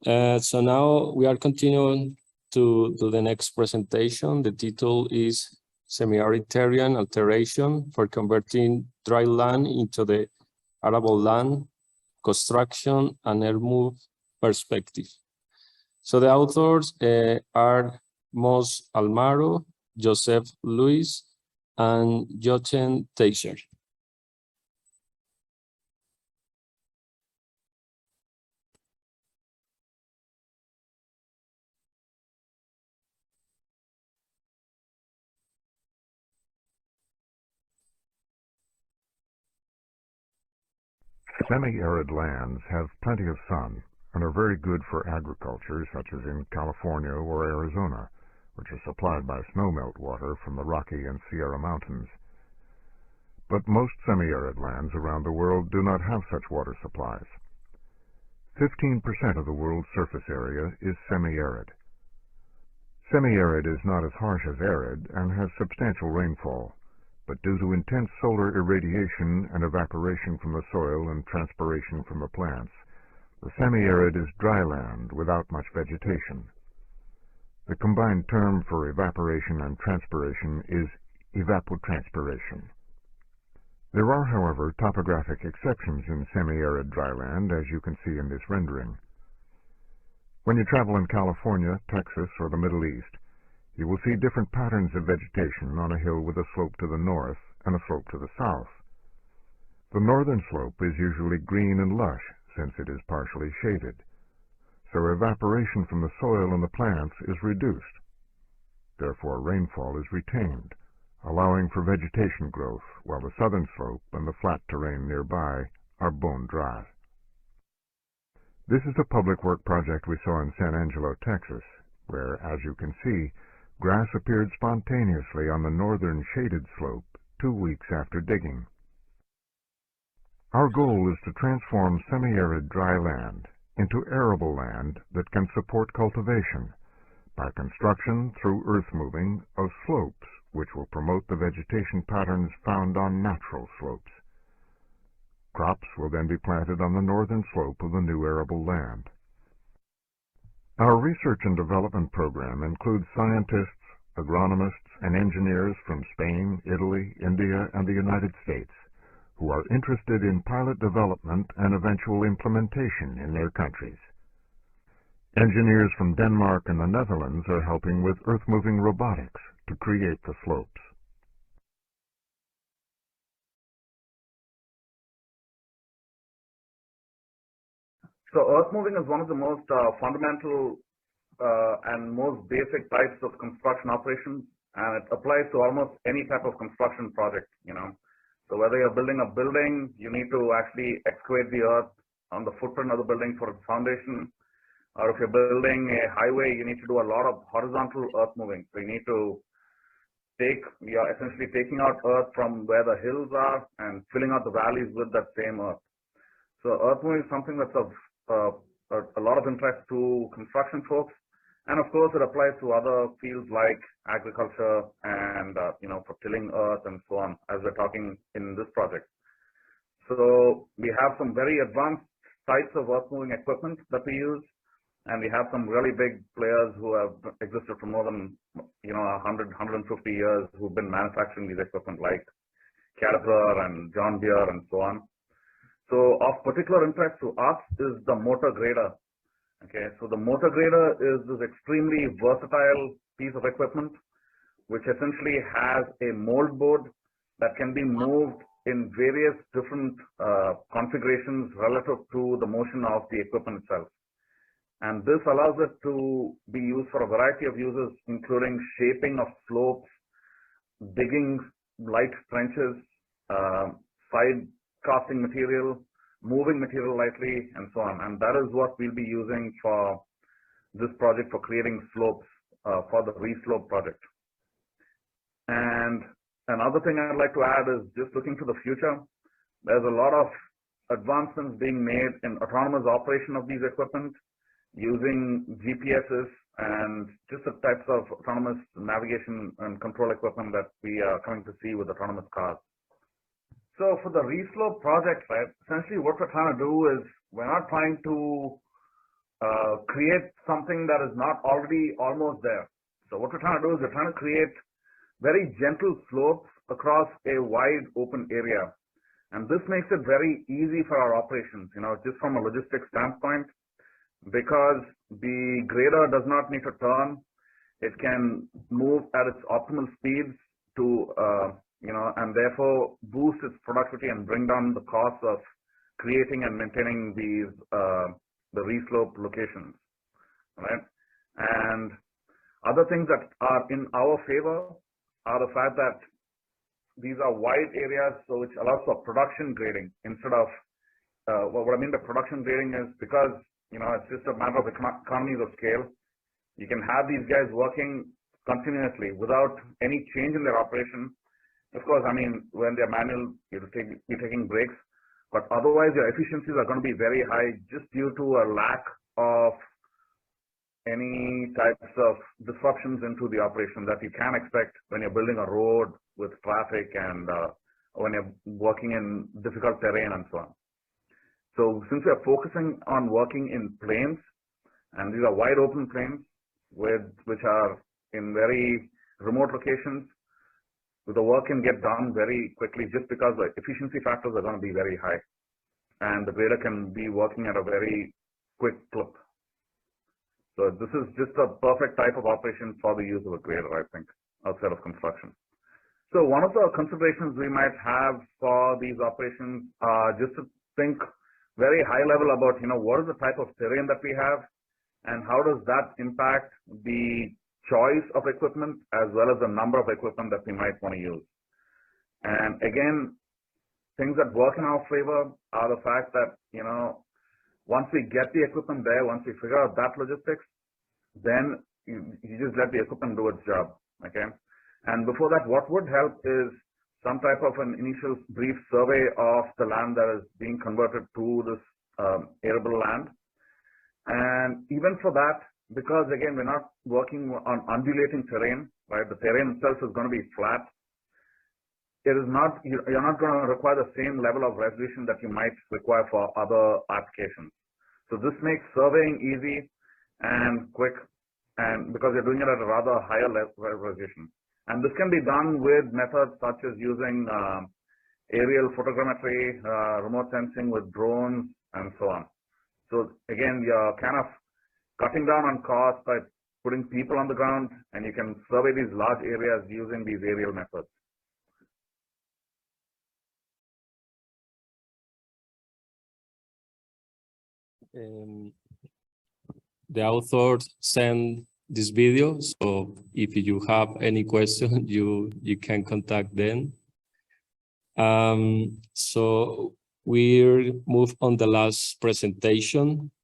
So now we are continuing to the next presentation. The title is Semiarid Terrain Alteration for Converting Dry Land into the Arable Land, Construction and Air Move Perspective. So the authors are Mos Almaro, Joseph Luis, and Jochen Teixeira. Semi-arid lands have plenty of sun and are very good for agriculture, such as in California or Arizona, which are supplied by snowmelt water from the Rocky and Sierra Mountains. But most semi-arid lands around the world do not have such water supplies. 15% of the world's surface area is semi-arid. Semi-arid is not as harsh as arid and has substantial rainfall, but due to intense solar irradiation and evaporation from the soil and transpiration from the plants, the semi-arid is dry land without much vegetation. The combined term for evaporation and transpiration is evapotranspiration. There are, however, topographic exceptions in semi-arid dry land, as you can see in this rendering. When you travel in California, Texas, or the Middle East, you will see different patterns of vegetation on a hill with a slope to the north and a slope to the south. The northern slope is usually green and lush, since it is partially shaded, so evaporation from the soil and the plants is reduced. Therefore, rainfall is retained, allowing for vegetation growth, while the southern slope and the flat terrain nearby are bone dry. This is a public work project we saw in San Angelo, Texas, where, as you can see, grass appeared spontaneously on the northern shaded slope 2 weeks after digging. Our goal is to transform semi-arid dry land into arable land that can support cultivation by construction through earth moving of slopes which will promote the vegetation patterns found on natural slopes. Crops will then be planted on the northern slope of the new arable land. Our research and development program includes scientists, agronomists, and engineers from Spain, Italy, India, and the United States who are interested in pilot development and eventual implementation in their countries. Engineers from Denmark and the Netherlands are helping with earth-moving robotics to create the slopes. So earth moving is one of the most fundamental and most basic types of construction operations, and it applies to almost any type of construction project, So whether you're building a building, you need to actually excavate the earth on the footprint of the building for its foundation, or if you're building a highway, you need to do a lot of horizontal earth moving. So you need to you're essentially taking out earth from where the hills are and filling out the valleys with that same earth. So earth moving is something that's of a lot of interest to construction folks, and of course it applies to other fields like agriculture and for tilling earth and so on, as we're talking in this project. So we have some very advanced types of earth moving equipment that we use, and we have some really big players who have existed for more than 100, 150 years who've been manufacturing these equipment, like Caterpillar and John Deere and so on. So of particular interest to us is the motor grader. Okay, so the motor grader is this extremely versatile piece of equipment which essentially has a mold board that can be moved in various different configurations relative to the motion of the equipment itself. And this allows it to be used for a variety of uses, including shaping of slopes, digging light trenches, side casting material, moving material lightly, and so on. And that is what we'll be using for this project for creating slopes for the Reslope project. And another thing I'd like to add is just looking to the future. There's a lot of advancements being made in autonomous operation of these equipment using GPSs and just the types of autonomous navigation and control equipment that we are coming to see with autonomous cars. So for the Reslope project, right, essentially what we're trying to do is we're not trying to create something that is not already almost there. So what we're trying to do is we're trying to create very gentle slopes across a wide open area. And this makes it very easy for our operations, just from a logistics standpoint, because the grader does not need to turn. It can move at its optimal speeds to, and therefore boost its productivity and bring down the cost of creating and maintaining these, the reslope locations, right? And other things that are in our favor are the fact that these are wide areas, so which allows for production grading instead of, what I mean by production grading is because, it's just a matter of economies of scale. You can have these guys working continuously without any change in their operation. Of course, I mean, when they're manual, you're taking breaks, but otherwise your efficiencies are going to be very high just due to a lack of any types of disruptions into the operation that you can expect when you're building a road with traffic and when you're working in difficult terrain and so on. So since we're focusing on working in plains, and these are wide open plains which are in very remote locations, the work can get done very quickly just because the efficiency factors are going to be very high, and the grader can be working at a very quick clip. So this is just a perfect type of operation for the use of a grader, I think, outside of construction. So one of the considerations we might have for these operations are just to think very high level about, what is the type of terrain that we have and how does that impact the choice of equipment as well as the number of equipment that we might want to use. And again, things that work in our favor are the fact that, once we get the equipment there, once we figure out that logistics, then you just let the equipment do its job, okay? And before that, what would help is some type of an initial brief survey of the land that is being converted to this arable land. And even for that, because again, we're not working on undulating terrain, right? The terrain itself is going to be flat. It is not, you're not going to require the same level of resolution that you might require for other applications. So this makes surveying easy and quick, and because you're doing it at a rather higher level resolution. And this can be done with methods such as using aerial photogrammetry, remote sensing with drones, and so on. So again, you're kind of cutting down on costs by putting people on the ground, and you can survey these large areas using these aerial methods. The author sent this video, so if you have any question, you can contact them. So we'll move on the last presentation.